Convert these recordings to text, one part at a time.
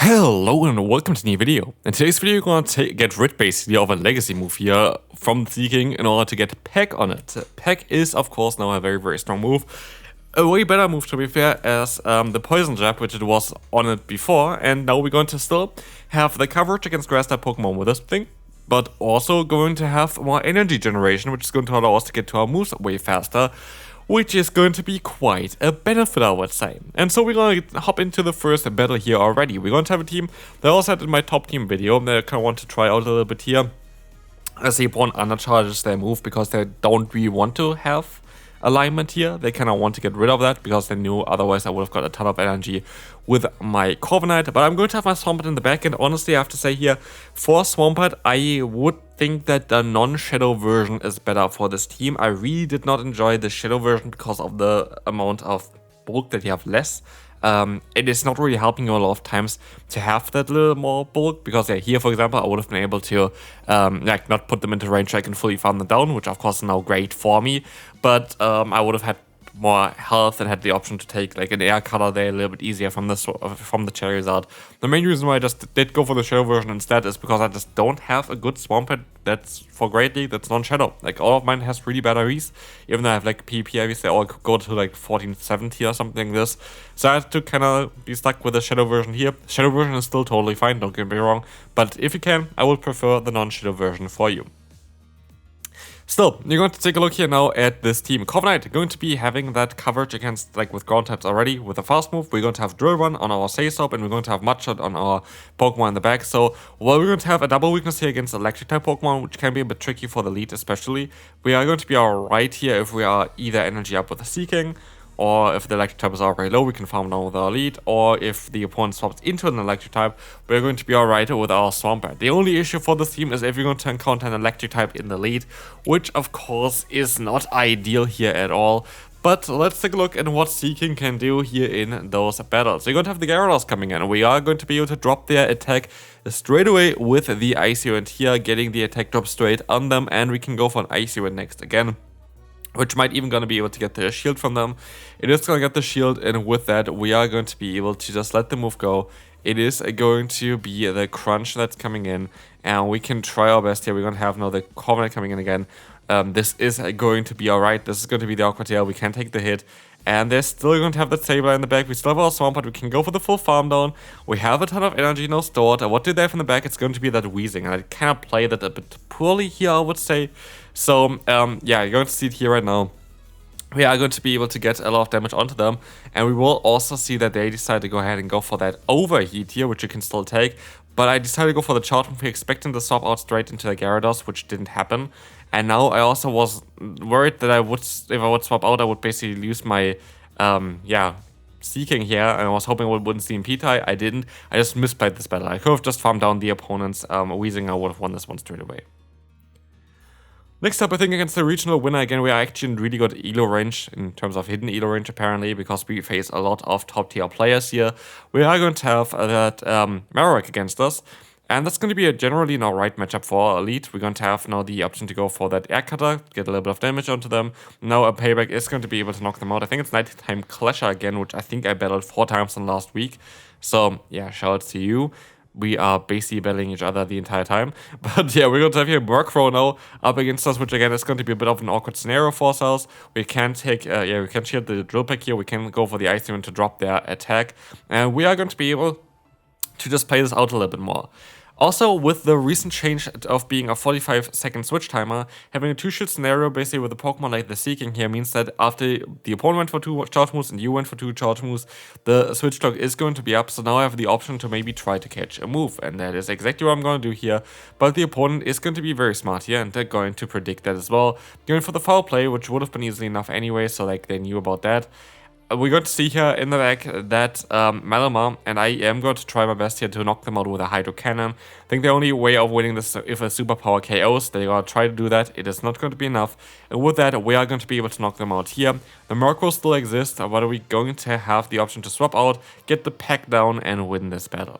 Hello and welcome to a new video. In today's video, we're going to get rid basically of a legacy move here from Seaking in order to get PECK on it. PECK is of course now a very strong move. A way better move to be fair as the poison jab, which it was on it before, and now we're going to still have the coverage against grass type Pokemon with this thing, but also going to have more energy generation, which is going to allow us to get to our moves way faster, which is going to be quite a benefit, I would say. And so we're going to hop into the first battle here already. We're going to have a team that I also had in my top team video that I kind of want to try out a little bit here. As the opponent undercharges their move because they don't really want to have alignment here. They kind of want to get rid of that because they knew otherwise I would have got a ton of energy with my Corviknight. But I'm going to have my Swampert in the back, and honestly I have to say here, for Swampert I would think that the non-shadow version is better for this team. I really did not enjoy the shadow version because of the amount of bulk that you have less. It is not really helping you a lot of times to have that little more bulk, because yeah, here for example I would have been able to like not put them into range so I can fully farm them down, which of course is now great for me, but I would have had more health and had the option to take like an air color there a little bit easier from the Charizard. The main reason why I just did go for the shadow version instead is because I just don't have a good Swampert that's for Great League that's non-shadow. Like all of mine has really bad IVs, even though I have like PvP IVs, they all go to like 1470 or something like this. So I had to kind of be stuck with the shadow version here. Shadow version is still totally fine, don't get me wrong, but if you can, I would prefer the non-shadow version for you. Still, you're going to take a look here now at this team. Corviknight going to be having that coverage against, like with ground types already, with a fast move. We're going to have Drill Run on our Saystop, and we're going to have Mudshot on our Pokemon in the back. So, while we're going to have a double weakness here against electric type Pokemon, which can be a bit tricky for the lead especially, we are going to be alright here if we are either energy up with the Seaking, or if the electric type is already low, we can farm down with our lead, or if the opponent swaps into an electric type, we're going to be alright with our Swampert. The only issue for this team is if you're going to encounter an electric type in the lead, which of course is not ideal here at all. But let's take a look at what Seaking can do here in those battles. You're going to have the Gyarados coming in, and we are going to be able to drop their attack straight away with the Icy Wind here, getting the attack drop straight on them, and we can go for an Icy Wind next again, which might even going to be able to get the shield from them. It is going to get the shield, and with that, we are going to be able to just let the move go. It is going to be the crunch that's coming in, and we can try our best here. We're going to have now the Corviknight coming in again. This is going to be alright. This is going to be the Aqua Tail. We can take the hit. And they're still going to have that Sableye in the back. We still have our Swampert. We can go for the full farm down. We have a ton of energy now stored. What do they have in the back? It's going to be that Wheezing. And I kind of played that a bit poorly here, I would say. So, yeah, you're going to see it here right now. We are going to be able to get a lot of damage onto them. And we will also see that they decide to go ahead and go for that Overheat here, which you can still take. But I decided to go for the charge move, expecting to swap out straight into the Gyarados, which didn't happen. And now I also was worried that if I would swap out, I would basically lose my, Seaking here. And I was hoping I wouldn't see in Pitta. I didn't. I just misplayed this battle. I could have just farmed down the opponent's Wheezing. I would have won this one straight away. Next up, I think against the regional winner again, we are actually in really good elo range, in terms of hidden elo range apparently, because we face a lot of top tier players here. We are going to have that Marowak against us, and that's going to be a generally an alright matchup for our elite. We're going to have now the option to go for that Air Cutter, get a little bit of damage onto them. Now a Payback is going to be able to knock them out. I think it's Nighttime Clasher again, which I think I battled 4 times in last week. So yeah, shout out to you. We are basically battling each other the entire time. But yeah, we're going to have here Murkrow now up against us, which again is going to be a bit of an awkward scenario for ourselves. We can take, we can shield the Drill Peck here. We can go for the Icy Wind to drop their attack. And we are going to be able to just play this out a little bit more. Also, with the recent change of being a 45-second switch timer, having a 2-shield scenario basically with a Pokemon like the Seaking here means that after the opponent went for 2 charge moves and you went for 2 charge moves, the switch clock is going to be up, so now I have the option to maybe try to catch a move, and that is exactly what I'm going to do here. But the opponent is going to be very smart here, and they're going to predict that as well, going for the foul play, which would have been easily enough anyway, so like they knew about that. We're going to see here in the back that Malamar, and I am going to try my best here to knock them out with a Hydro Cannon. I think the only way of winning this if a Superpower KOs, they're going to try to do that. It is not going to be enough. And with that, we are going to be able to knock them out here. The Murkrow still exists, but are we going to have the option to swap out, get the PECK down, and win this battle?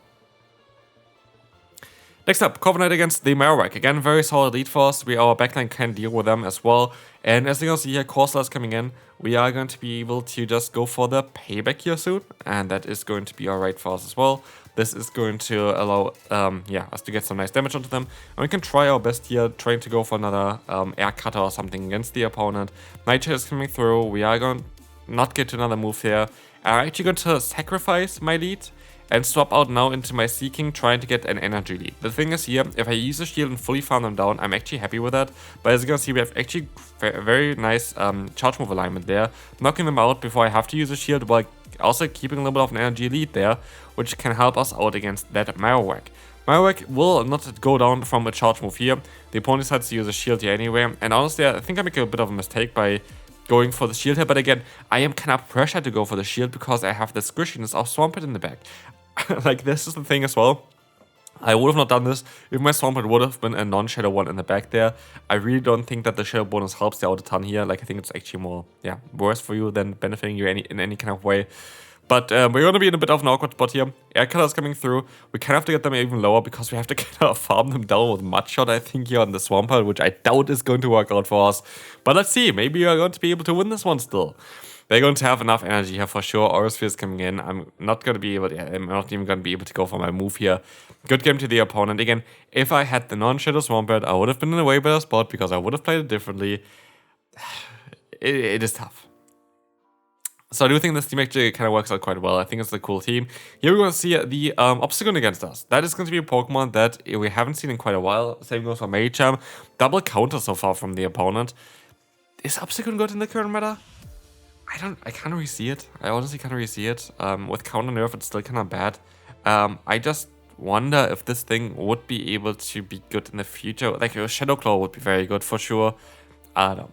Next up, Covenant against the Marowak. Again, very solid lead for us. Our backline can deal with them as well. And as you can see here, Corsair's coming in. We are going to be able to just go for the payback here soon. And that is going to be alright for us as well. This is going to allow us to get some nice damage onto them. And we can try our best here, trying to go for another air cutter or something against the opponent. Nightshade is coming through. We are going to not get to another move here. I'm actually going to sacrifice my lead and swap out now into my Seaking, trying to get an energy lead. The thing is here, if I use a shield and fully farm them down, I'm actually happy with that. But as you can see, we have actually very nice charge move alignment there. Knocking them out before I have to use a shield, while also keeping a little bit of an energy lead there, which can help us out against that Marowak. Marowak will not go down from a charge move here. The opponent decides to use a shield here anyway. And honestly, I think I make a bit of a mistake by going for the shield here. But again, I am kind of pressured to go for the shield because I have the squishiness of Swampert in the back. Like, this is the thing as well. I would have not done this if my Swampert would have been a non-shadow one in the back there. I really don't think that the shadow bonus helps you out a ton here. Like, I think it's actually more, worse for you than benefiting you in any kind of way. But we're going to be in a bit of an awkward spot here. Air cutters coming through. We kind of have to get them even lower because we have to kind of farm them down with Mudshot, I think, here on the Swampert, which I doubt is going to work out for us. But let's see. Maybe we are going to be able to win this one still. They're going to have enough energy here for sure. Aurasphere is coming in. I'm not going to be able to, I'm not even going to be able to go for my move here. Good game to the opponent. Again, if I had the non-shadow Swampert, I would have been in a way better spot because I would have played it differently. It is tough. So I do think this team actually kind of works out quite well. I think it's a cool team. Here we're going to see the Obstacle against us. That is going to be a Pokemon that we haven't seen in quite a while. Same goes for Medicham. Double counter so far from the opponent. Is Obstacle good in the current meta? I can't really see it. I honestly can't really see it. With counter nerf, it's still kind of bad. I just wonder if this thing would be able to be good in the future. Like, a Shadow Claw would be very good for sure. I don't know.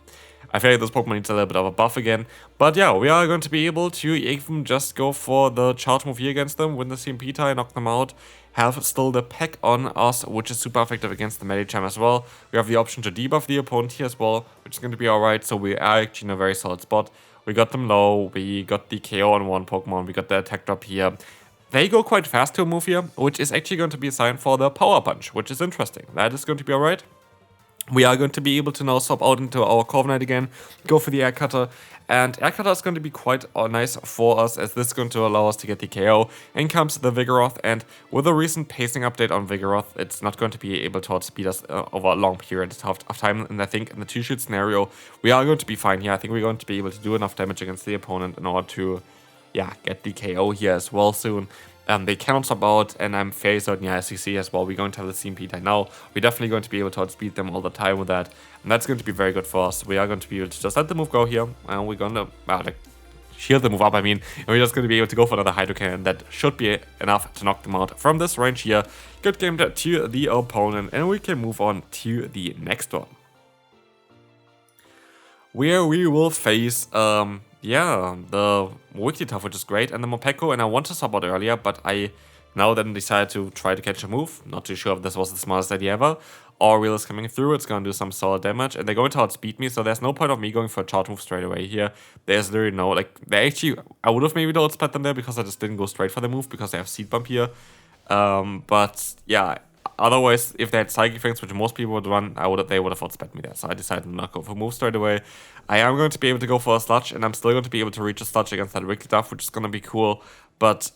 I feel like this Pokemon needs a little bit of a buff again. But yeah, we are going to be able to even just go for the charge move here against them, win the CMP tie, knock them out. Have still the PECK on us, which is super effective against the Medicham as well. We have the option to debuff the opponent here as well, which is going to be alright. So we are actually in a very solid spot. We got them low, we got the KO on one Pokemon, we got the attack drop here. They go quite fast to a move here, which is actually going to be a sign for the Power Punch, which is interesting. That is going to be alright. We are going to be able to now swap out into our Corviknight again, go for the Air Cutter, and Air Cutter is going to be quite nice for us, as this is going to allow us to get the KO. In comes the Vigoroth, and with a recent pacing update on Vigoroth, it's not going to be able to outspeed us over a long period of time, and I think in the two-shoot scenario, we are going to be fine here. I think we're going to be able to do enough damage against the opponent in order to, get the KO here as well soon. They cannot swap out, and I'm fairly certain, as you see as well, we're going to have the CMP tie now. We're definitely going to be able to outspeed them all the time with that, and that's going to be very good for us. We are going to be able to just let the move go here, and we're going to shield the move up, and we're just going to be able to go for another Hydro Cannon. That should be enough to knock them out from this range here. Good game to the opponent, and we can move on to the next one, where we will face the Wigglytuff, which is great, and the Morpeko, and I want to swap out earlier, but I now then decided to try to catch a move. Not too sure if this was the smartest idea ever. Oriole is coming through, it's going to do some solid damage, and they're going to outspeed me, so there's no point of me going for a charge move straight away here. There's literally no, I would have maybe outsped them there because I just didn't go straight for the move because they have Seed Bump here. But yeah, otherwise, if they had Psychic Fangs, which most people would run, they would have outsped me there. So I decided to not go for a move straight away. I am going to be able to go for a Sludge, and I'm still going to be able to reach a Sludge against that Wigglytuff, which is going to be cool. But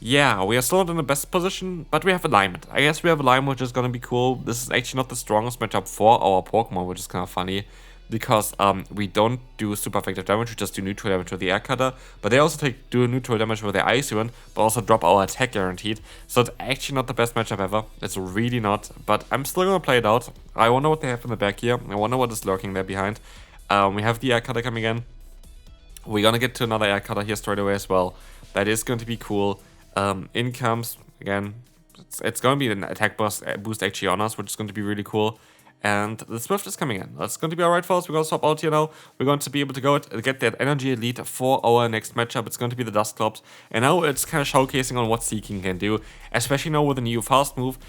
yeah, we are still not in the best position, but we have alignment. I guess we have alignment, which is going to be cool. This is actually not the strongest matchup for our Pokemon, which is kind of funny, because we don't do super effective damage, we just do neutral damage with the Air Cutter, but they also do neutral damage with the Ice Wind, but also drop our attack guaranteed, so it's actually not the best matchup ever. It's really not, but I'm still gonna play it out. I wonder what they have in the back here, I wonder what is lurking there behind. We have the Air Cutter coming in. We're gonna get to another Air Cutter here straight away as well. That is going to be cool. In comes, again, it's going to be an attack boost actually on us, which is going to be really cool. and the Swift is coming in. That's going to be alright for us. We're going to swap out here now. We're going to be able to go get that energy elite for our next matchup. It's going to be the Dusclops. And now it's kind of showcasing on what Seaking can do, especially now with the new fast move.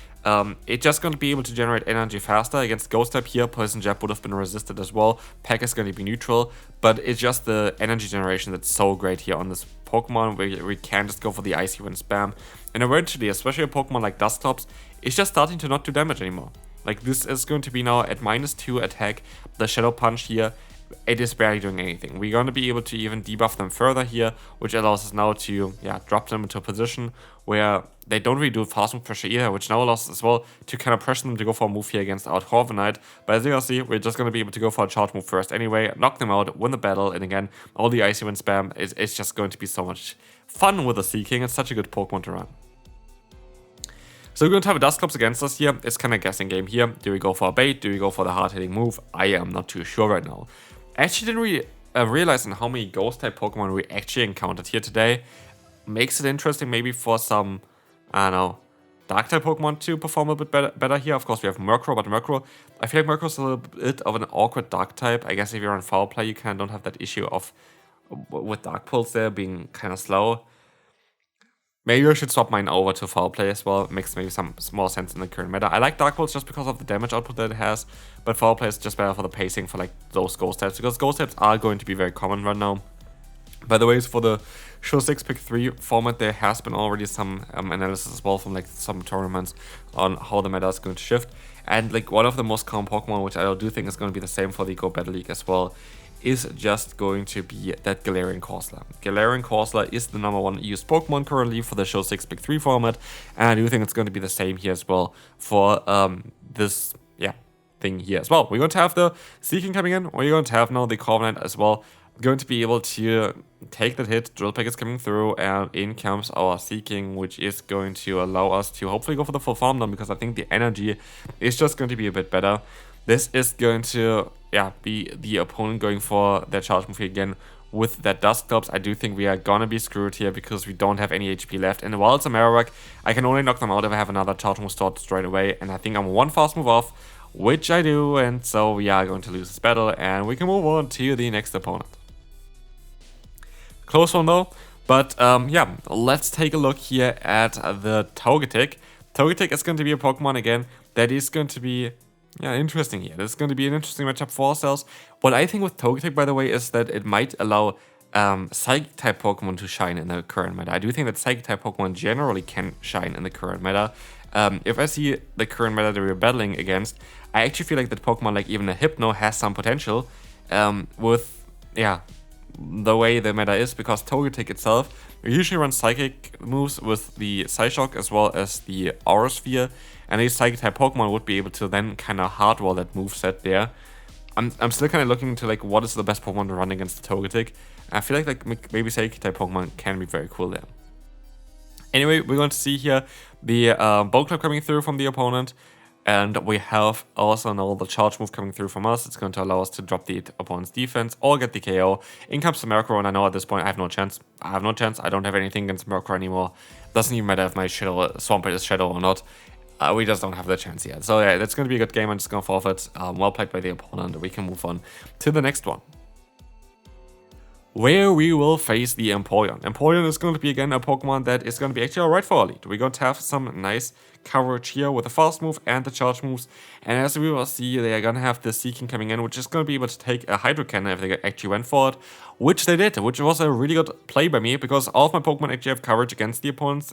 It's just going to be able to generate energy faster. Against Ghost type here, Poison Jab would have been resisted as well. PECK is going to be neutral, but it's just the energy generation that's so great here on this Pokemon, where we can just go for the Icy Wind spam. And eventually, especially a Pokemon like Dusclops, it's just starting to not do damage anymore. Like, this is going to be now at -2 attack. The Shadow Punch here, it is barely doing anything. We're going to be able to even debuff them further here, which allows us now to, drop them into a position where they don't really do fast move pressure either, which now allows us as well to kind of pressure them to go for a move here against our Corviknight. But as you can see, we're just going to be able to go for a charge move first anyway, knock them out, win the battle, and again, all the Icy Wind spam, it's just going to be so much fun with the Seaking. It's such a good Pokemon to run. So we're going to have a Dusclops against us here. It's kind of a guessing game here. Do we go for a bait? Do we go for the hard-hitting move? I am not too sure right now. I actually didn't really realize how many Ghost-type Pokemon we actually encountered here today. Makes it interesting maybe for some, I don't know, Dark-type Pokemon to perform a bit better here. Of course, we have Murkrow, but Murkrow, I feel like Murkrow is a little bit of an awkward Dark-type. I guess if you're on Foul Play, you kind of don't have that issue of, with Dark Pulse there being kind of slow. Maybe I should swap mine over to Foul Play as well. It makes maybe some small sense in the current meta. I like Dark Pulse just because of the damage output that it has, but Foul Play is just better for the pacing for like those Ghost types, because Ghost types are going to be very common right now. By the way, for the Show 6 Pick 3 format, there has been already some analysis as well from like some tournaments on how the meta is going to shift. And like one of the most common Pokemon, which I do think is going to be the same for the GO Battle League as well, is just going to be that Galarian Corsola. Galarian Corsola is the #1 used Pokemon currently for the Show 6 Pick 3 format, and I do think it's going to be the same here as well for this thing here as well. We're going to have the Seaking coming in, we're going to have now the Corviknight as well, going to be able to take that hit. Drill Peck is coming through, and in comes our Seaking, which is going to allow us to hopefully go for the full farm down, because I think the energy is just going to be a bit better. This is going to be the opponent going for their charge move again with that Dusclops. I do think we are gonna be screwed here because we don't have any HP left. And while it's a Marowak, I can only knock them out if I have another charge move stored straight away. And I think I'm one fast move off, which I do. And so we are going to lose this battle, and we can move on to the next opponent. Close one though. But let's take a look here at the Togetic. Togetic is going to be a Pokemon again that is going to be interesting here. This is going to be an interesting matchup for ourselves. What I think with Togetic, by the way, is that it might allow Psychic-type Pokemon to shine in the current meta. I do think that Psychic-type Pokemon generally can shine in the current meta. If I see the current meta that we're battling against, I actually feel like that Pokemon like even a Hypno has some potential with, the way the meta is, because Togetic itself usually runs Psychic moves with the Psyshock as well as the Aura Sphere, and a Psychic-type Pokemon would be able to then kind of hardwall that moveset there. I'm still kind of looking into like what is the best Pokemon to run against the Togetic. I feel like maybe Psychic-type Pokemon can be very cool there. Anyway, we're going to see here the Bone Club coming through from the opponent, and we have also now the charge move coming through from us. It's going to allow us to drop the opponent's defense or get the KO. In comes the Murkrow, and I know at this point I have no chance. I don't have anything against Murkrow anymore. Doesn't even matter if my Swampert is Shadow or not. We just don't have the chance yet. So yeah, that's going to be a good game. I'm just going to forfeit. Well played by the opponent. We can move on to the next one, where we will face the Empoleon. Empoleon is going to be again a Pokemon that is going to be actually alright for our lead. We're going to have some nice coverage here with the fast move and the charge moves. And as we will see, they are going to have the Seaking coming in, which is going to be able to take a Hydro Cannon if they actually went for it, which they did, which was a really good play by me, because all of my Pokemon actually have coverage against the opponent's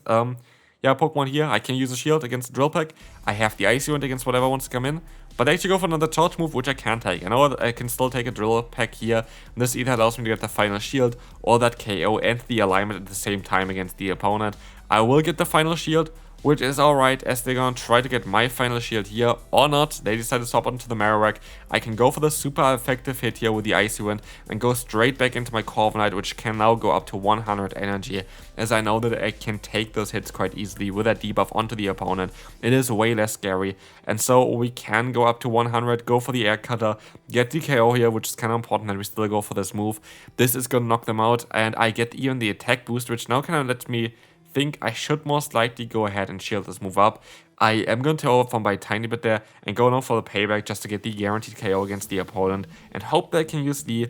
Pokemon here. I can use a shield against the Drill Peck. I have the Icy Wind against whatever wants to come in. But I actually go for another charge move, which I can't take. I know I can still take a Drill Peck here. This either allows me to get the final shield or that KO and the alignment at the same time against the opponent. I will get the final shield, which is alright, as they're gonna try to get my final shield here or not. They decide to swap onto the Marowak. I can go for the super effective hit here with the Icy Wind and go straight back into my Corviknight, which can now go up to 100 energy, as I know that I can take those hits quite easily with that debuff onto the opponent. It is way less scary, and so we can go up to 100, go for the Air Cutter, get the KO here, which is kind of important that we still go for this move. This is gonna knock them out, and I get even the attack boost, which now kind of lets me think I should most likely go ahead and shield this move up. I am going to overfarm by a tiny bit there and go on for the payback just to get the guaranteed KO against the opponent and hope that I can use the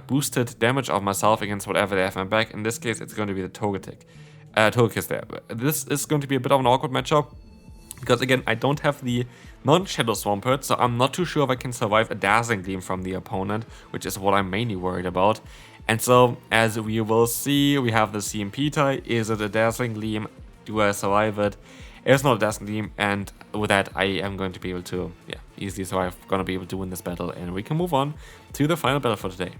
boosted damage of myself against whatever they have in my back. In this case, it's going to be the Togekiss there. This is going to be a bit of an awkward matchup because, again, I don't have the non-Shadow Swampert, so I'm not too sure if I can survive a Dazzling Gleam from the opponent, which is what I'm mainly worried about. And so, as we will see, we have the CMP tie. Is it a Dazzling Gleam? Do I survive it? It's not a Dazzling Gleam, and with that, I am going to be able to, easily survive. Gonna be able to win this battle, and we can move on to the final battle for today,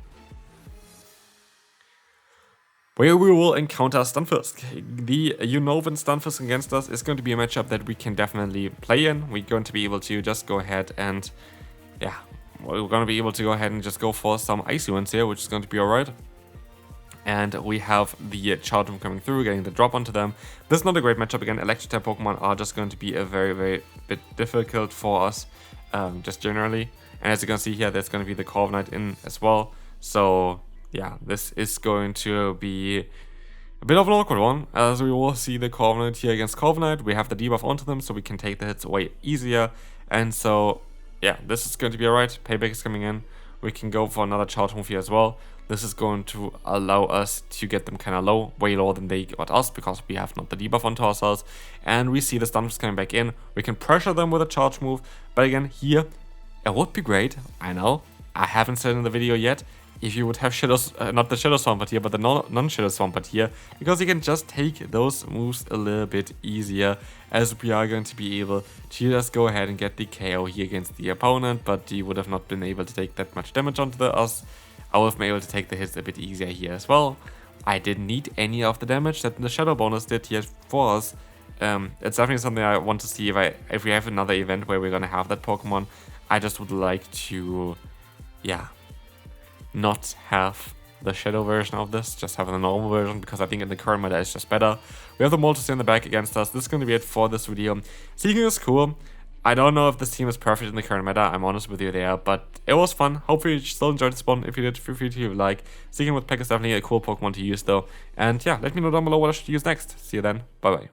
where we will encounter Stunfisk. The Unova Stunfisk against us is going to be a matchup that we can definitely play in. We're going to be able to just go ahead and, we're going to be able to go ahead and just go for some Icy ones here, which is going to be alright. And we have the Charge coming through, getting the drop onto them. This is not a great matchup. Again, electric type Pokemon are just going to be a very bit difficult for us, just generally. And as you can see here, there's going to be the Corviknight in as well. So yeah, this is going to be a bit of an awkward one, as we will see the Corviknight here against Corviknight. We have the debuff onto them, so we can take the hits way easier. And so yeah, this is going to be alright. Payback is coming in. We can go for another charge move here as well. This is going to allow us to get them kind of low, way lower than they got us, because we have not the debuff onto ourselves. And we see the Stunfisk coming back in. We can pressure them with a charge move. But again, here, it would be great. I know, I haven't said in the video yet, if you would have Shadows, not the Shadow Swampert here, but the non-Shadow Swampert here, because you can just take those moves a little bit easier, as we are going to be able to just go ahead and get the KO here against the opponent, but you would have not been able to take that much damage onto us. I would have been able to take the hits a bit easier here as well. I didn't need any of the damage that the Shadow bonus did here for us. It's definitely something I want to see if we have another event where we're going to have that Pokemon. I just would like to, not have the Shadow version of this, just have the normal version, because I think in the current meta it's just better. We have the Moltres in the back against us. This is going to be it for this video. Seaking is cool. I don't know if this team is perfect in the current meta, I'm honest with you there, but it was fun. Hopefully you still enjoyed this one. If you did, feel free to leave a like. Seaking with PECK is definitely a cool Pokemon to use though. And yeah, let me know down below what I should use next. See you then, bye bye.